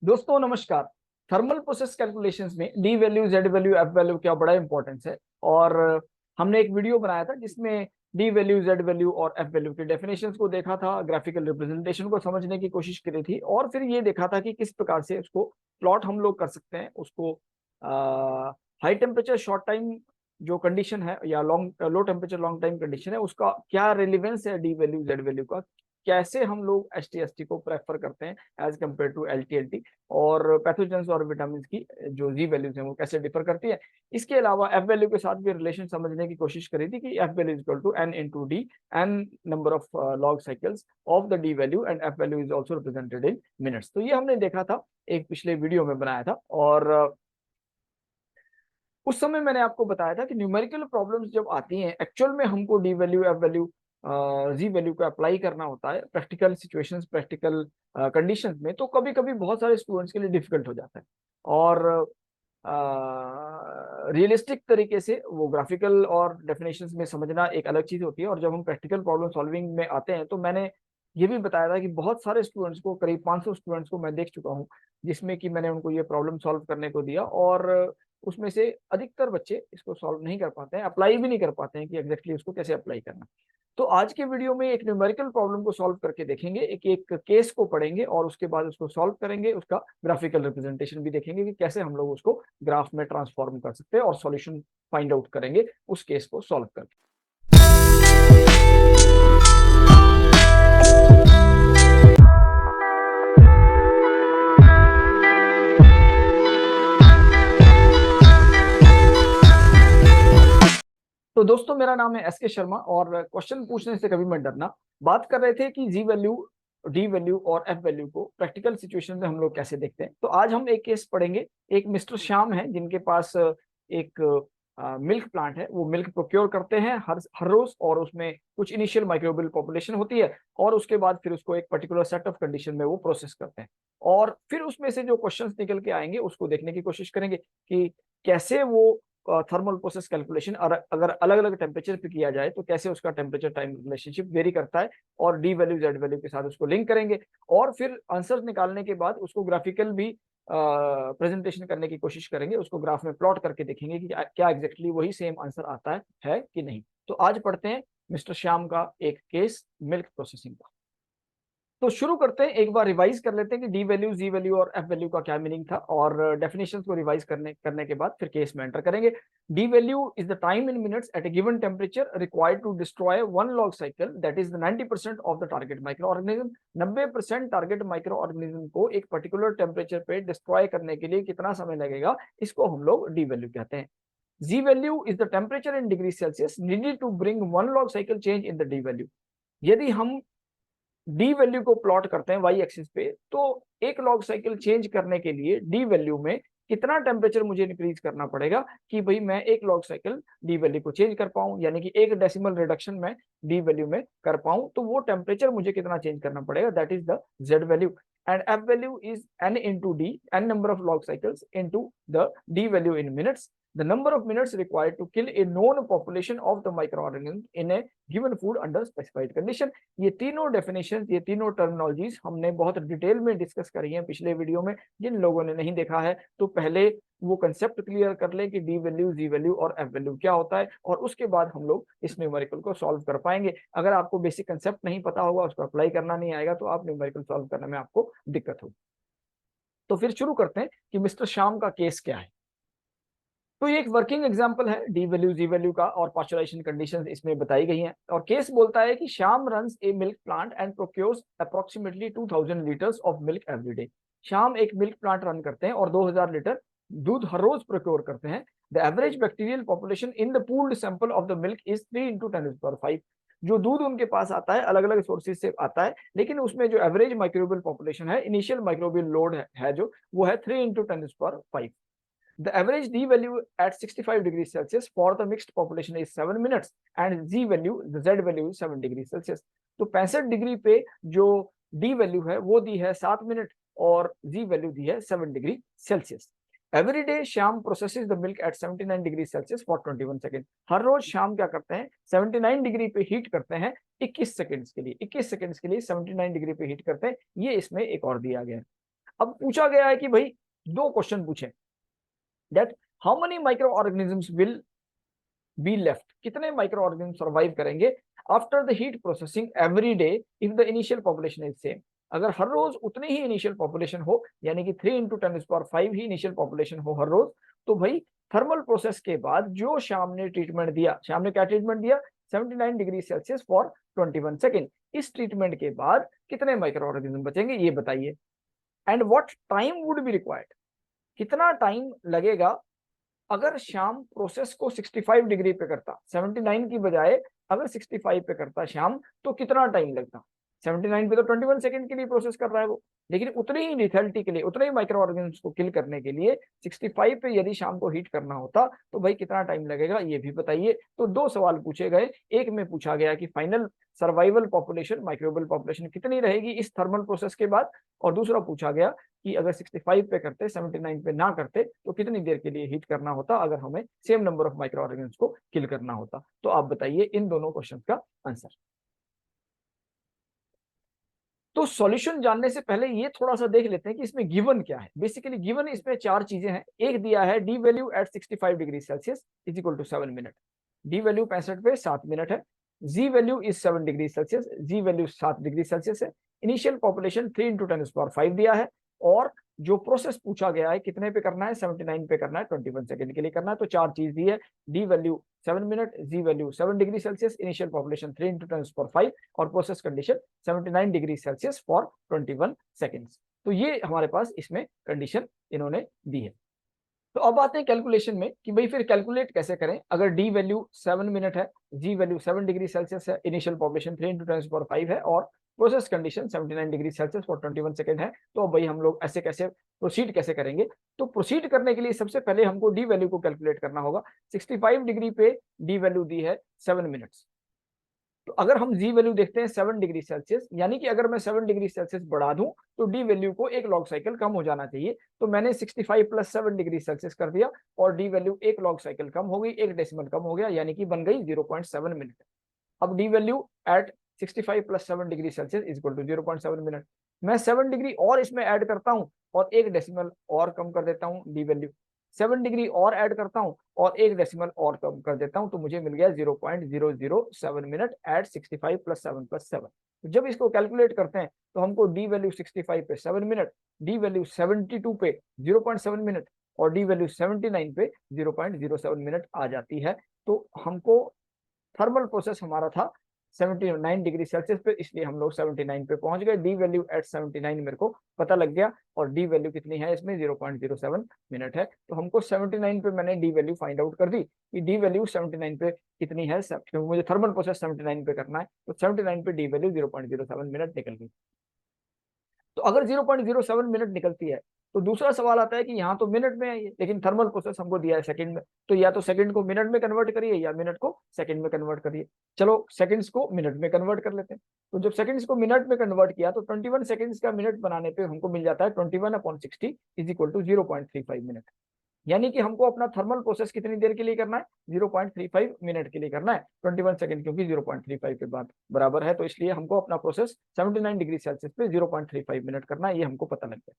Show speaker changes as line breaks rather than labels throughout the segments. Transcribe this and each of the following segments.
दोस्तों नमस्कार। Thermal process calculations में D value, Z value, F value का बड़ा इंपॉर्टेंस है। और हमने एक वीडियो बनाया था जिसमें डी वैल्यू, जेड वैल्यू और एफ वैल्यू के डेफिनेशंस को देखा था, ग्राफिकल रिप्रेजेंटेशन को समझने की कोशिश करी थी, और फिर ये देखा था कि किस प्रकार से उसको प्लॉट हम लोग कर सकते हैं। उसको हाई टेम्परेचर शॉर्ट टाइम जो कंडीशन है या long low temperature long time condition है, उसका क्या रिलेवेंस है डी वैल्यू, जेड वैल्यू का, कैसे हम लोग एस टी एस टी को प्रेफर करते हैं as compare to L T L T, और पैथोजेंस और विटामिन की जो जी वैल्यूज हैं वो कैसे डिफर करती है। इसके अलावा एफ वैल्यू के साथ भी रिलेशन समझने की कोशिश करी थी कि F value is equal to N into D, N number of log cycles of the D value, and F value is also represented in minutes. तो ये हमने देखा था, एक पिछले वीडियो में बनाया था। और उस समय मैंने आपको बताया था कि न्यूमेरिकल प्रॉब्लम्स जब आती हैं, एक्चुअल में हमको डी वैल्यू, एफ वैल्यू, जी वैल्यू को अप्लाई करना होता है प्रैक्टिकल सिचुएशंस, प्रैक्टिकल कंडीशंस में, तो कभी कभी बहुत सारे स्टूडेंट्स के लिए डिफिकल्ट हो जाता है। और रियलिस्टिक तरीके से वो ग्राफिकल और डेफिनेशंस में समझना एक अलग चीज होती है, और जब हम प्रैक्टिकल प्रॉब्लम सॉल्विंग में आते हैं तो मैंने ये भी बताया था कि बहुत सारे स्टूडेंट्स को, करीब 500 स्टूडेंट्स को मैं देख चुका हूँ जिसमें कि मैंने उनको ये प्रॉब्लम सॉल्व करने को दिया, और उसमें से अधिकतर बच्चे इसको सॉल्व नहीं कर पाते हैं, अप्लाई भी नहीं कर पाते हैं कि एग्जैक्टली उसको कैसे अप्लाई करना। तो आज के वीडियो में एक न्यूमेरिकल प्रॉब्लम को सॉल्व करके देखेंगे, एक एक केस को पढ़ेंगे और उसके बाद उसको सॉल्व करेंगे, उसका ग्राफिकल रिप्रेजेंटेशन भी देखेंगे कि कैसे हम लोग उसको ग्राफ में ट्रांसफॉर्म कर सकते हैं, और सॉल्यूशन फाइंड आउट करेंगे उस केस को सॉल्व करके। तो दोस्तों मेरा नाम है एस के शर्मा, और क्वेश्चन पूछने से कभी मत डरना। बात कर रहे थे कि जी वैल्यू, डी वैल्यू और एफ वैल्यू को प्रैक्टिकल सिचुएशन में हम लोग कैसे देखते हैं। तो आज हम एक केस पढ़ेंगे। एक मिस्टर श्याम है जिनके पास एक मिल्क प्लांट है। वो मिल्क प्रोक्योर करते हैं हर रोज, और उसमें कुछ इनिशियल माइक्रोबियल पॉपुलेशन होती है, और उसके बाद फिर उसको एक पर्टिकुलर सेट ऑफ कंडीशन में वो प्रोसेस करते हैं। और फिर उसमें से जो क्वेश्चंस निकल के आएंगे उसको देखने की कोशिश करेंगे कि कैसे वो थर्मल प्रोसेस कैलकुलेशन अगर अलग अलग टेम्परेचर पे किया जाए तो कैसे उसका टेम्परेचर टाइम रिलेशनशिप वेरी करता है, और डी वैल्यू, जेड वैल्यू के साथ उसको लिंक करेंगे। और फिर आंसर निकालने के बाद उसको ग्राफिकल भी प्रेजेंटेशन करने की कोशिश करेंगे, उसको ग्राफ में प्लॉट करके देखेंगे कि क्या एग्जैक्टली वही सेम आंसर आता है कि नहीं। तो आज पढ़ते हैं मिस्टर श्याम का एक केस मिल्क प्रोसेसिंग का। तो शुरू करते हैं, एक बार रिवाइज कर लेते हैं कि डी वैल्यू, जी वैल्यू और एफ वैल्यू का क्या मीनिंग था, और डेफिनेशंस को रिवाइज करने के बाद फिर केस में एंटर करेंगे। D value is the time in minutes at a given temperature required to destroy one log cycle, that is 90% of the target micro organism. 90% target micro organism को एक particular temperature पे destroy करने के लिए कितना समय लगेगा, इसको हम लोग डी वैल्यू कहते हैं। G value is the temperature in degree Celsius needed to bring one log cycle change in the D value. यदि हम डी वैल्यू को प्लॉट करते हैं वाई एक्सिस पे, तो एक लॉग साइकिल चेंज करने के लिए डी वैल्यू में कितना टेम्परेचर मुझे इंक्रीज करना पड़ेगा कि भाई मैं एक लॉग साइकिल डी वैल्यू को चेंज कर पाऊं, यानी कि एक डेसिमल रिडक्शन में डी वैल्यू में कर पाऊं, तो वो टेम्परेचर मुझे कितना चेंज करना पड़ेगा, that is the Z value. And F value is n into D, N number of log cycles into the D value in minutes, the number of minutes required to kill a known population of the microorganisms in a given food under specified condition। ये तीनों definition, ये तीनों terminologies हमने बहुत detail में discuss करी हैं पिछले वीडियो में। जिन लोगों ने नहीं देखा है तो पहले वो कंसेप्ट क्लियर कर लें कि डी वैल्यू, जी वैल्यू और एफ वैल्यू क्या होता है, और उसके बाद हम लोग इस न्यूमेरिकल को सॉल्व कर पाएंगे। अगर आपको बेसिक कंसेप्ट नहीं पता होगा, उसको अप्लाई करना नहीं आएगा, तो आप न्यूमेरिकल सॉल्व करने में आपको दिक्कत होगी। तो फिर शुरू करते हैं कि मिस्टर श्याम का केस क्या है। तो ये एक वर्किंग एग्जांपल है डी वैल्यू, जी वैल्यू का, और पास्चराइजेशन कंडीशंस इसमें बताई गई हैं। और केस बोलता है कि Shyam runs a milk plant and procures approximately 2000 litres of milk every day. Shyam एक मिल्क प्लांट रन करते हैं और 2000 लीटर दूध हर रोज प्रोक्योर करते हैं। The average bacterial population in the pooled sample of the milk is 3 into 10⁵। जो दूध उनके पास आता है अलग अलग सोर्सेज से आता है, लेकिन उसमें जो एवरेज माइक्रोबियल पॉपुलेशन है, इनिशियल माइक्रोबियल लोड है जो, वो है 3 into 10⁵। The average D value at 65 degrees Celsius for the mixed population is 7 minutes, and Z value, the Z value is 7 degrees Celsius। तो 65 डिग्री पे जो D वैल्यू है वो दी है 7 मिनट, और Z वैल्यू दी है 7 degree Celsius. Every day Shyam processes the milk at 79 degree Celsius for 21 second. हर रोज शाम क्या करते हैं, 79 डिग्री पे हीट करते हैं 21 सेकेंड्स के लिए। 21 सेकेंड्स के लिए 79 डिग्री पे हीट करते हैं, ये इसमें एक और दिया गया है। अब पूछा गया है कि भाई दो क्वेश्चन पूछे, that how many micro organisms will be left, कितने माइक्रो ऑर्गेनिज्म सर्वाइव करेंगे after the heat processing every day if the initial population is same. अगर हर रोज उतनी ही इनिशियल पॉपुलेशन हो, यानी कि 3 × 10⁵ ही इनिशियल पॉपुलेशन हो हर रोज, तो भाई थर्मल प्रोसेस के बाद जो श्याम ने ट्रीटमेंट दिया, श्याम ने क्या ट्रीटमेंट दिया, 79 डिग्री सेल्सियस फॉर 21 सेकेंड, इस ट्रीटमेंट के बाद कितने माइक्रो ऑर्गेनिज्म बचेंगे ये बताइए। And what time would be required, कितना टाइम लगेगा अगर श्याम प्रोसेस को 65 डिग्री पे करता, 79 की बजाय अगर 65 पे करता श्याम, तो कितना टाइम लगता। 79 पे तो 21 सेकंड के लिए प्रोसेस कर रहा है वो, लेकिन उतनी ही लिथैलिटी के लिए, उतने ही माइक्रो ऑर्गेनिज्म को किल करने के लिए 65 पे यदि श्याम को हीट करना होता तो भाई कितना टाइम लगेगा ये भी बताइए। तो दो सवाल पूछे गए, एक में पूछा गया कि final survival population, microbial population कितनी रहेगी इस थर्मल प्रोसेस के बाद, और दूसरा पूछा गया कि अगर 65 पे करते, 79 पे ना करते, तो कितनी देर के लिए हीट करना होता अगर हमें same number of micro organism को किल करना होता। तो आप बताइए इन दोनों क्वेश्चन का आंसर। तो सॉल्यूशन जानने से पहले ये थोड़ा सा देख लेते हैं कि इसमें गिवन क्या है। बेसिकली गिवन इसमें चार चीजें हैं। एक दिया है D value at 65 degree Celsius is equal to 7 minute, D value 65 पे 7 मिनट है। G value is 7 degree Celsius, G value 7 degree Celsius है। इनिशियल पॉपुलेशन 3 × 10⁵ दिया है, और जो प्रोसेस पूछा गया है कितने पे करना है, 79 पे करना है, 21 सेकंड के लिए करना है। तो चार चीज दी है, D value 7 minute, G value 7 degree Celsius, initial population 3 × 10⁵, और process condition 79 degree Celsius for 21 seconds. तो ये हमारे पास इसमें कंडीशन इन्होंने दी है। तो अब आते हैं कैलकुलेशन में कि भाई फिर कैलकुलेट कैसे करें। अगर डी वैल्यू 7 मिनट है, जी वैल्यू 7 डिग्री सेल्सियस है, इनिशियल पॉपुलेशन 3 × 10⁵ है, और process condition 79 degree Celsius for 21 second है, तो अब भाई हम लोग ऐसे कैसे प्रोसीड कैसे करेंगे। तो प्रोसीड करने के लिए सबसे पहले हमको डी वैल्यू को कैलकुलेट करना होगा। 65 डिग्री पे डी वैल्यू दी है 7 मिनट्स, तो अगर हम जी वैल्यू देखते हैं 7 डिग्री सेल्सियस, यानी कि अगर मैं 7 डिग्री सेल्सियस बढ़ा दूं तो डी वैल्यू को एक लॉग साइकिल कम हो जाना चाहिए। तो मैंने 65 + 7 डिग्री सेल्सियस कर दिया, और डी वैल्यू एक लॉग साइकिल कम हो गई, एक डेसिमल कम हो गया, यानी कि बन गई 0.7 मिनट। अब D value at 65 + 7 degree Celsius is equal to 0.7 minute. मैं 7 डिग्री और इसमें ऐड करता हूं, और एक डेसिमल और कम कर देता हूं डी वैल्यू, 7 डिग्री और ऐड करता हूं और एक डेसिमल और कम कर देता हूं, तो मुझे मिल गया 0.007 मिनट एट 65 + 7 + 7। तो जब इसको कैलकुलेट करते हैं तो हमको डी वैल्यू 65 पे 7 मिनट, डी वैल्यू 72 पे 0.7 मिनट, और डी वैल्यू 79 पे 0.07 मिनट आ जाती है। तो हमको थर्मल प्रोसेस हमारा था 79 डिग्री सेल्सियस पे, इसलिए हम लोग 79 पे पहुंच गए। डी वैल्यू एट 79 मेरे को पता लग गया, और डी वैल्यू कितनी है इसमें 0.07 मिनट है। तो हमको 79 पे मैंने डी वैल्यू फाइंड आउट कर दी कि डी वैल्यू 79 पे कितनी है, क्योंकि मुझे थर्मल प्रोसेस 79 पे करना है, तो 79 पे डी वैल्यू 0.07 मिनट निकल गई। तो अगर 0.07 मिनट निकलती है, तो दूसरा सवाल आता है कि यहाँ तो मिनट में है ये, लेकिन थर्मल प्रोसेस हमको दिया है सेकंड में, तो या तो सेकंड को मिनट में कन्वर्ट करिए या मिनट को सेकंड में कन्वर्ट करिए। चलो सेकंड्स को मिनट में कन्वर्ट कर लेते हैं। तो जब सेकंड्स को मिनट में कन्वर्ट किया तो 21 सेकंड्स का मिनट बनाने पे हमको मिल जाता है 21/60 इज इक्वल टू 0.35 मिनट। यानी कि हमको अपना थर्मल प्रोसेस कितनी देर के लिए करना है, 0.35 मिनट के लिए करना है। 21 सेकंड क्योंकि 0.35 के बाद बराबर है, तो इसलिए हमको अपना प्रोसेस 79 डिग्री सेल्सियस पे 0.35 मिनट करना है, ये हमको पता लग गया।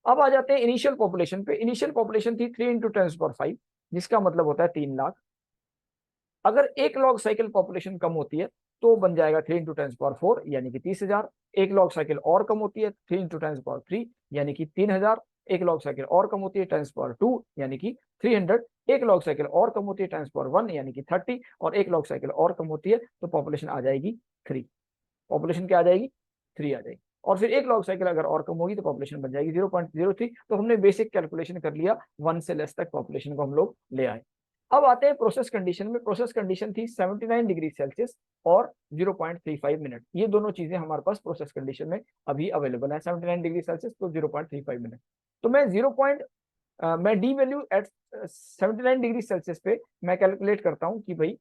अब आ जाते हैं इनिशियल पॉपुलेशन पे। इनिशियल पॉपुलेशन थी 3 × 10⁵, जिसका मतलब होता है 3 लाख। अगर एक लॉग साइकिल पॉपुलेशन कम होती है तो बन जाएगा 3 × 10⁴, यानी कि 30,000। एक लॉग साइकिल और कम होती है 3 × 10⁵, यानी कि 3,000। एक लॉग साइकिल और कम होती है 10⁻², यानी कि 300। एक लॉग साइकिल और कम होती है 10⁻1, यानी कि 30, और एक लॉग साइकिल और कम होती है तो पॉपुलेशन आ जाएगी 3। पॉपुलेशन क्या आ जाएगी, 3 आ जाएगी। और फिर एक लॉग साइकिल अगर और कम होगी तो पॉपुलेशन बन जाएगी 0.03। तो हमने बेसिक कैलकुलेशन कर लिया, 1 से लेस तक पॉपुलेशन को हम लोग ले आए। अब आते हैं प्रोसेस कंडीशन में। प्रोसेस कंडीशन थी 79 डिग्री सेल्सियस और 0.35 मिनट। ये दोनों चीजें हमारे पास प्रोसेस कंडीशन में अभी अवेलेबल है, 79 डिग्री सेल्सियस तो 0.35 मिनट। तो मैं D value at 79 degree Celsius पे मैं कैलकुलेट करता हूं कि भाई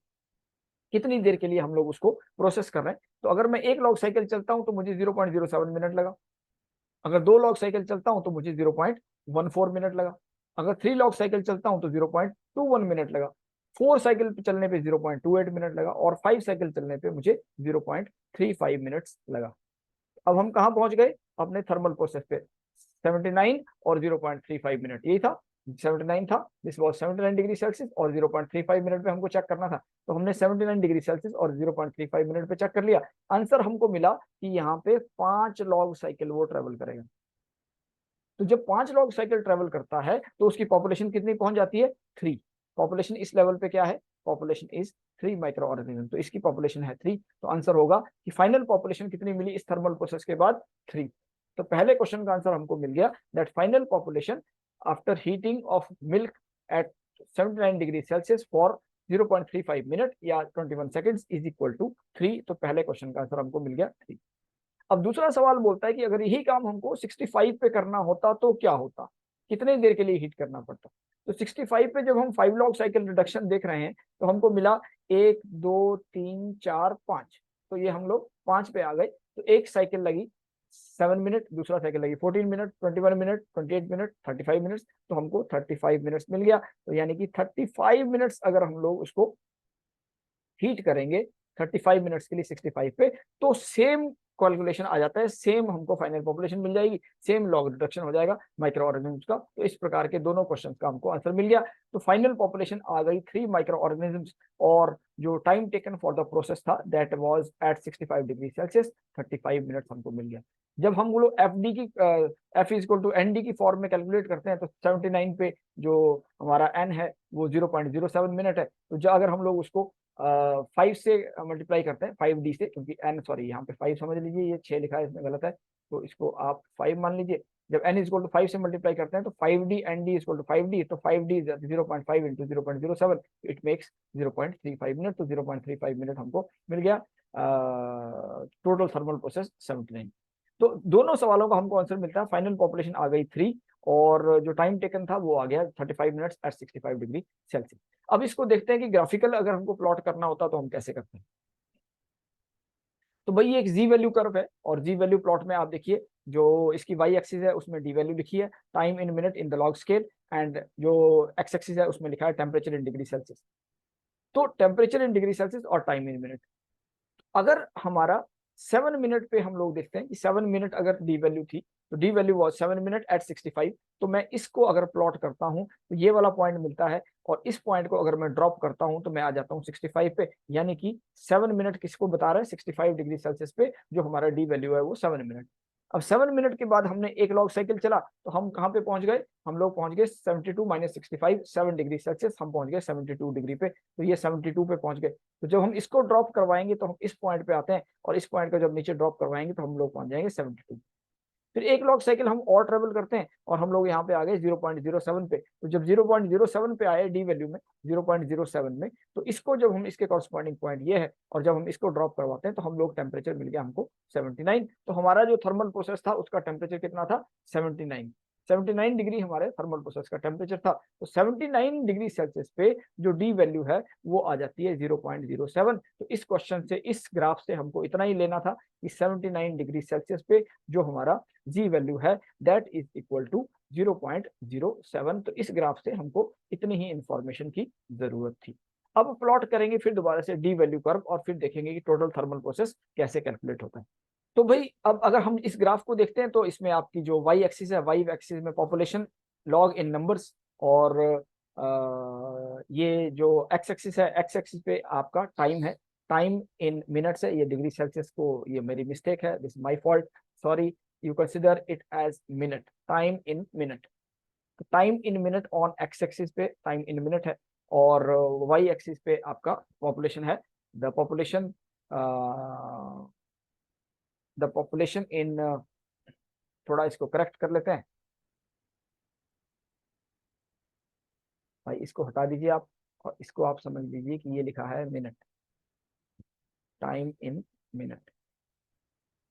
कितनी देर के लिए हम लोग उसको प्रोसेस कर रहे हैं। तो अगर मैं एक लॉग साइकिल चलता हूं तो मुझे 0.07 मिनट लगा। अगर 2 लॉग साइकिल चलता हूं तो मुझे 0.14 मिनट लगा। अगर 3 लॉग साइकिल चलता हूं तो 0.21 मिनट लगा। 4 साइकिल चलने पे 0.28 मिनट लगा, और 5 साइकिल चलने पे मुझे 0.35 मिनट्स लगा। अब हम कहां पहुंच गए, अपने थर्मल प्रोसेस पे। 79 और 0.35 मिनट, यही था 79 था, दिस वाज 79 डिग्री सेल्सियस और 0.35 मिनट पे हमको चेक करना था। तो हमने 79 डिग्री सेल्सियस और 0.35 मिनट पे चेक कर लिया। आंसर हमको मिला कि यहाँ पे 5 लॉग साइकिल वो ट्रेवल करेगा। तो जब 5 लॉग साइकिल ट्रेवल करता है तो उसकी पॉपुलेशन कितनी पहुंच जाती है? 3। पॉपुलेशन इस लेवल पे क्या है? पॉपुलेशन इज 3 माइक्रो ऑर्गेनिज्म, तो इसकी पॉपुलेशन है 3। तो आंसर होगा कि फाइनल पॉपुलेशन कितनी मिली इस थर्मल प्रोसेस के बाद? 3। तो पहले क्वेश्चन का आंसर हमको मिल गया that final population after heating of milk at 79 degree Celsius for 0.35 minute या 21 सेकेंड्स इज इक्वल टू 3। तो पहले क्वेश्चन का आंसर हमको मिल गया 3। अब दूसरा सवाल बोलता है कि अगर यही काम हमको 65 पे करना होता तो क्या होता, कितने देर के लिए हीट करना पड़ता? तो 65 पे जब हम 5 लॉग साइकिल रिडक्शन देख रहे हैं तो हमको मिला 1 2 3 4 5, तो ये हम लोग 5 पे आ गए। तो एक साइकिल लगी 7 मिनट, दूसरा साइकिल लगी 14 मिनट, 21 मिनट, 28 मिनट, 35 मिनट्स, तो हमको 35 मिनट्स मिल गया। तो यानी कि 35 मिनट्स अगर हम लोग उसको हीट करेंगे 35 मिनट्स के लिए 65 पे, तो सेम कैलकुलेशन आ जाता है, सेम हमको फाइनल पॉपुलेशन मिल जाएगी, सेम लॉग रिडक्शन हो जाएगा माइक्रो ऑर्गेनिज्म्स का। तो इस प्रकार के दोनों क्वेश्चन का हमको आंसर मिल गया। तो फाइनल पॉपुलेशन आ गई 3 माइक्रो ऑर्गेनिज्म्स और जो time taken for the process था that was at 65 degree Celsius 35 minutes हमको मिल गया। जब हम लोग एफ डी की F is equal to n D की फॉर्म में कैलकुलेट करते हैं तो 79 पे जो हमारा एन है वो 0.07 मिनट है। तो जो अगर हम लोग उसको 5 से मल्टीप्लाई करते हैं 5d से, क्योंकि n सॉरी यहाँ पे 5 समझ लीजिए, ये 6 लिखा है इसमें गलत है, तो इसको आप 5 मान लीजिए। जब n इज इक्वल टू 5 से मल्टीप्लाई करते हैं तो 5d nd is equal to 5d, तो 5d 0.5 into 0.07 it makes 0.35 minute. तो 0.35 मिनट हमको मिल गया टोटल थर्मल प्रोसेस 79। तो दोनों सवालों का हमको आंसर मिलता है, फाइनल पॉपुलेशन आ गई 3 और जो टाइम टेकन था वो आ गया 35 मिनट्स एट 65 डिग्री सेल्सियस। अब इसको देखते हैं कि ग्राफिकल अगर हमको प्लॉट करना होता तो हम कैसे करते हैं। तो भाई एक जी वैल्यू कर्व है और जी वैल्यू प्लॉट में आप देखिए जो इसकी वाई एक्सिस है उसमें डी वैल्यू लिखी है, time in minute in the log scale, and जो एक्स एक्सिस है उसमें लिखा है टेम्परेचर इन डिग्री सेल्सियस। तो टेम्परेचर इन डिग्री सेल्सियस और टाइम इन मिनट, अगर हमारा 7 मिनट पे हम लोग देखते हैं कि 7 मिनट अगर डी वैल्यू थी तो D value was 7 minute at 65, तो मैं इसको अगर प्लॉट करता हूं तो ये वाला पॉइंट मिलता है और इस पॉइंट को अगर मैं ड्रॉप करता हूं तो मैं आ जाता हूं 65 पे। यानी कि 7 मिनट किसको बता रहा है? 65 डिग्री सेल्सियस पे जो हमारा डी वैल्यू है वो 7 मिनट। अब 7 मिनट के बाद हमने एक लॉग साइकिल चला तो हम कहाँ पे पहुंच गए? हम लोग पहुंच गए 72 माइनस 65 7 डिग्री सेल्सियस, हम पहुंच गए 72 डिग्री पे। तो ये 72 पे पहुंच गए। तो जब हम इसको ड्रॉप करवाएंगे तो हम इस पॉइंट पे आते हैं और इस पॉइंट को जब नीचे ड्रॉप करवाएंगे तो हम लोग पहुंच जाएंगे 72। फिर एक लॉग साइकिल हम और ट्रेवल करते हैं और हम लोग यहाँ पे आ गए 0.07 पे। तो जब 0.07 पे आए डी वैल्यू में 0.07 में, तो इसको जब हम इसके कॉरस्पॉन्डिंग पॉइंट ये है और जब हम इसको ड्रॉप करवाते हैं तो हम लोग टेम्परेचर मिल गया हमको 79। तो हमारा जो थर्मल प्रोसेस था उसका टेम्परेचर कितना था? 79। 79 डिग्री हमारे थर्मल प्रोसेस का टेम्परेचर था। तो 79 डिग्री सेल्सियस पे जो डी वैल्यू है वो आ जाती है 0.07। तो इस क्वेश्चन से, इस ग्राफ से हमको इतना ही लेना था कि 79 डिग्री सेल्सियस पे जो हमारा जी वैल्यू है दैट इज इक्वल टू 0.07। तो इस ग्राफ से हमको इतनी ही इंफॉर्मेशन की जरूरत थी। अब प्लॉट करेंगे फिर दोबारा से डी वैल्यू कर्व और फिर देखेंगे कि टोटल थर्मल प्रोसेस कैसे कैलकुलेट होता है। तो भाई अब अगर हम इस ग्राफ को देखते हैं तो इसमें आपकी जो वाई एक्सिस है, वाई एक्सिस में पॉपुलेशन लॉग इन नंबर्स, और ये जो एक्स एक्सिस है, एक्स एक्सिस पे आपका टाइम है, टाइम इन मिनट्स है, ये डिग्री सेल्सियस को, ये मेरी मिस्टेक है, this my fault, sorry, you consider it as minute, time in minute. Time in minute on X axis पे टाइम इन मिनट है और वाई एक्सिस पे आपका पॉपुलेशन है, द पॉपुलेशन इन, थोड़ा इसको करेक्ट कर लेते हैं भाई, इसको हटा दीजिए आप और इसको आप समझ लीजिए कि ये लिखा है मिनट, टाइम इन मिनट,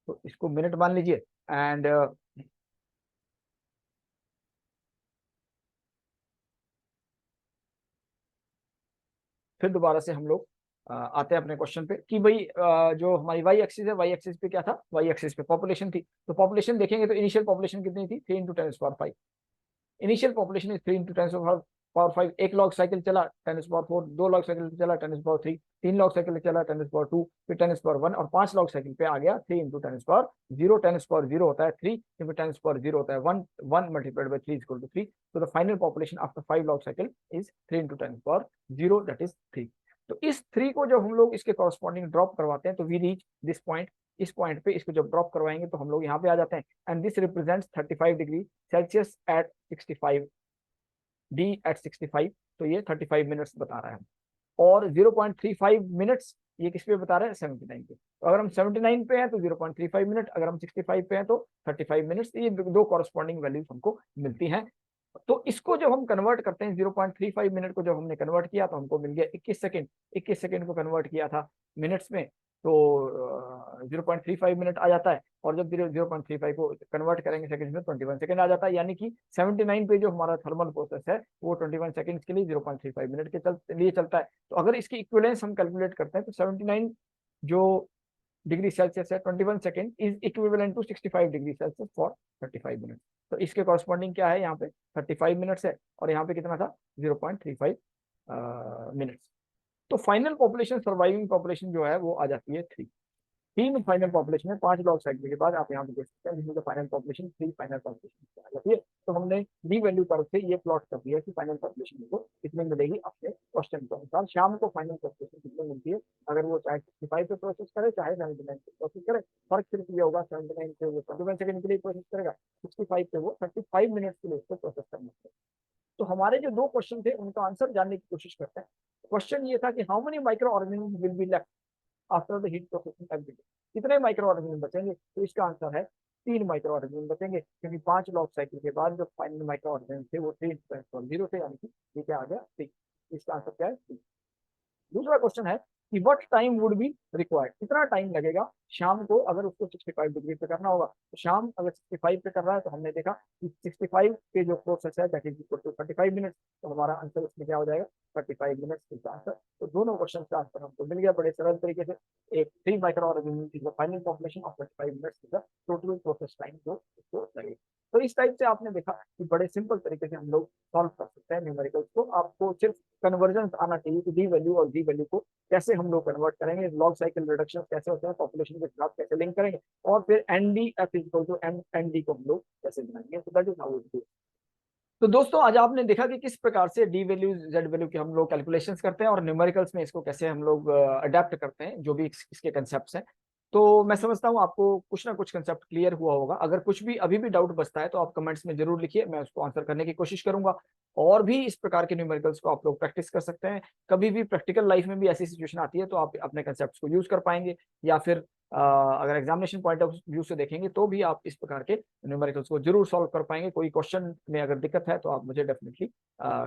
तो इसको मिनट मान लीजिए। एंड फिर दोबारा से हम लोग आते हैं अपने क्वेश्चन पे कि भाई जो हमारी वाई एक्सिस है, वाई एक्सिस पे क्या था? वाई एक्सिस पे पॉपुलेशन थी। तो पॉपुलेशन देखेंगे तो इनिशियल पॉपुलेशन कितनी थी? 3 × 10⁵। Initial population is 3 × 10⁵, power 5 1 log cycle चला 10 पावर 4, 2 लॉग साइकिल चला 10 पावर 3, 3 लॉग साइकिल चला 10 पावर 2, फिर 10 पावर 1 और 5 लॉग साइकिल पे आ गया 3 इंटू 10 पावर 0। 10 पावर 0 होता है 3, फिर 10 पावर 0 होता है 1, 1 मल्टीप्लाइड बाय 3 इक्वल टू 3। तो the final population after 5 log cycle is 3 into 10 power 0, that is 3। तो इस 3 को जब हम लोग इसके कॉरस्पॉन्डिंग ड्रॉप करवाते हैं तो वी रीच दिस पॉइंट। इस पॉइंट पे इसको जब ड्रॉप करवाएंगे तो हम लोग यहाँ पे आ जाते हैं, and this represents 35 degree Celsius at 65 D at 65। तो ये 35 मिनट्स बता रहा है, और 0.35 मिनट्स ये किस पे बता रहा है, 79 पे। तो अगर हम 79 पे हैं तो 0.35 मिनट, अगर हम 65 पे हैं तो 35 मिनट्स। ये दो कॉरस्पॉन्डिंग वैल्यूज हमको मिलती हैं। तो इसको जब हम कन्वर्ट करते हैं 0.35 मिनट को जब हमने कन्वर्ट किया तो हमको मिल गया 21 सेकेंड। 21 सेकेंड को कन्वर्ट किया था मिनट्स में तो 0.35 मिनट आ जाता है, और जब 0.35 को कन्वर्ट करेंगे सेकंड में 21 सेकंड आ जाता है। यानी कि 79 पे जो हमारा थर्मल प्रोसेस है वो 21 सेकंड्स के लिए 0.35 मिनट के लिए चलता है। तो अगर इसकी इक्विवेलेंस हम कैलकुलेट करते हैं तो 79 जो डिग्री सेल्सियस है 21 second is equivalent to 65 degree Celsius for 35 minute. तो इसके कॉरस्पॉन्डिंग क्या है, यहाँ पे 35 मिनट्स है और यहाँ पे कितना था 0.35 मिनट्स। तो फाइनल पॉपुलेशन, सर्वाइविंग पॉपुलेशन जो है वो आ जाती है 3। 3 फाइनल पॉपुलेशन है 5 लॉग साइकिल के बाद आप यहाँ पे देख सकते हैं, जिसमें फाइनल पॉपुलेशन 3 फाइनल पॉपुलेशन आ जाती है। तो हमने डी वैल्यू कर्व से ये प्लॉट कर दिया कि फाइनल पॉपुलेशन को कितनी मिलेगी अपने क्वेश्चन के अनुसार। शाम को फाइनल पॉपुलेशन कितनी मिलती है, अगर वो चाहे 65 पे प्रोसेस करे चाहे 79 पे प्रोसेस करे। फर्क सिर्फ ये होगा 79 पे वो 21 सेकंड के लिए प्रोसेस करेगा, 65 पे वो 35 मिनट्स के लिए उसको प्रोसेस करना है। तो हमारे जो 2 क्वेश्चन थे उनका आंसर जानने की कोशिश करते हैं। क्वेश्चन ये था कि how many micro organism will be left after the heat processing ability, कितने माइक्रो ऑर्गेनिज्म बचेंगे। तो इसका आंसर है 3 माइक्रो ऑर्गेनिज्म बचेंगे, क्योंकि 5 लॉग साइकिल के बाद जो फाइनल माइक्रो ऑर्गेनिज्म थे वो 3.0 थे, यानी कि ये क्या आ गया 3। इसका आंसर क्या है 3। दूसरा क्वेश्चन है कि what time would be required, कितना टाइम लगेगा शाम को अगर उसको 65 डिग्री पे करना होगा। तो शाम अगर 65 पे कर रहा है तो हमने देखा कि 65 पे जो प्रोसेस है that is equal to 35 minute. तो हमारा आंसर इसमें क्या हो जाएगा 35 मिनट्स इसका आंसर। तो दोनों क्वेश्चन का आंसर हमको मिल गया बड़े सरल तरीके से। एक 3 micro organism final population of 35 minutes total process time जो इसको लगेगा। तो इस टाइप से आपने देखा कि बड़े सिंपल तरीके से हम लोग सॉल्व कर सकते हैं न्यूमेरिकल्स को। आपको सिर्फ कन्वर्जन आना चाहिए कि डी वैल्यू और जी वैल्यू को कैसे हम लोग कन्वर्ट करेंगे, लॉग साइकिल रिडक्शन कैसे होते हैं, पॉपुलेशन के साथ कैसे लिंक करेंगे, और फिर n D F equal to m n D को हम लोग कैसे बनाएंगे। तो that is how it is. तो दोस्तों आज आपने देखा कि किस प्रकार से डी वैल्यू जेड वैल्यू के हम लोग कैलकुलेशंस करते हैं और न्यूमेरिकल्स में इसको कैसे हम लोग अडेप्ट करते हैं, जो भी इसके कंसेप्ट हैं। तो मैं समझता हूँ आपको कुछ ना कुछ कंसेप्ट क्लियर हुआ होगा। अगर कुछ भी अभी भी डाउट बचता है तो आप कमेंट्स में जरूर लिखिए, मैं उसको आंसर करने की कोशिश करूंगा। और भी इस प्रकार के न्यूमेरिकल्स को आप लोग प्रैक्टिस कर सकते हैं। कभी भी प्रैक्टिकल लाइफ में भी ऐसी सिचुएशन आती है तो आप अपने कंसेप्ट को यूज कर पाएंगे, या फिर अगर एग्जामिनेशन पॉइंट ऑफ व्यू से देखेंगे तो भी आप इस प्रकार के न्यूमेरिकल्स को जरूर सॉल्व कर पाएंगे। कोई क्वेश्चन में अगर दिक्कत है तो आप मुझे डेफिनेटली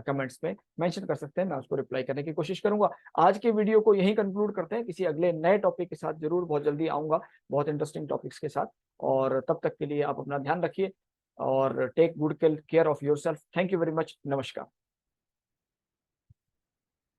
कमेंट्स में मेंशन कर सकते हैं, मैं उसको रिप्लाई करने की कोशिश करूंगा। आज के वीडियो को यहीं कंक्लूड करते हैं, किसी अगले नए टॉपिक के साथ जरूर बहुत जल्दी आऊंगा, बहुत इंटरेस्टिंग टॉपिक्स के साथ। और तब तक के लिए आप अपना ध्यान रखिए और take good care of yourself. Thank you very much. नमस्कार।